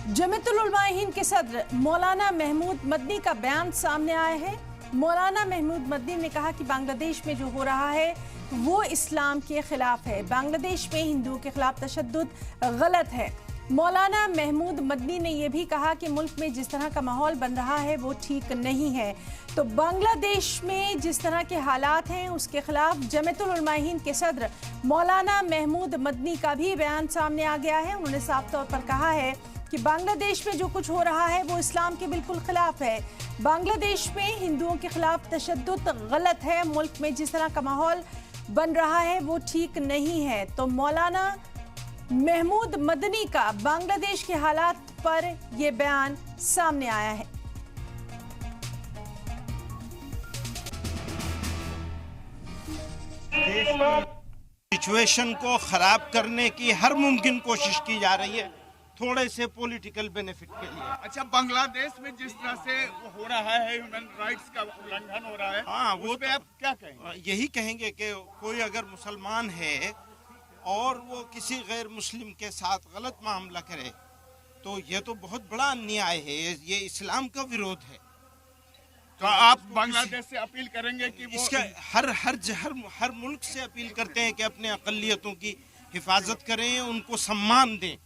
जमीयतुल उलमा हिंद के सदर मौलाना महमूद मदनी का बयान सामने आया है। मौलाना महमूद मदनी ने कहा कि बांग्लादेश में जो हो रहा है वो इस्लाम के खिलाफ है। बांग्लादेश में हिंदुओं के खिलाफ तशद्दुद गलत है। मौलाना महमूद मदनी ने यह भी कहा कि मुल्क में जिस तरह का माहौल बन रहा है वो ठीक नहीं है। तो बांग्लादेश में जिस तरह के हालात हैं उसके खिलाफ जमीयतुल उलमा हिंद के सदर मौलाना महमूद मदनी का भी बयान सामने आ गया है। उन्होंने साफ तौर पर कहा है कि बांग्लादेश में जो कुछ हो रहा है वो इस्लाम के बिल्कुल खिलाफ है। बांग्लादेश में हिंदुओं के खिलाफ तशद्दुद गलत है। मुल्क में जिस तरह का माहौल बन रहा है वो ठीक नहीं है। तो मौलाना महमूद मदनी का बांग्लादेश के हालात पर ये बयान सामने आया है। सिचुएशन को खराब करने की हर मुमकिन कोशिश की जा रही है, थोड़े से पॉलिटिकल बेनिफिट के लिए। अच्छा, बांग्लादेश में जिस तरह से वो हो रहा है, ह्यूमन राइट्स का उल्लंघन हो रहा है, हाँ, वो पे आप क्या कहेंगे? यही कहेंगे कि कोई अगर मुसलमान है और वो किसी गैर मुस्लिम के साथ गलत मामला करे तो ये तो बहुत बड़ा अन्याय है, ये इस्लाम का विरोध है। तो आप बांग्लादेश से अपील करेंगे कि वो इसका हर मुल्क से अपील करते हैं कि अपने अक़लियतों की हिफाजत करें, उनको सम्मान दें।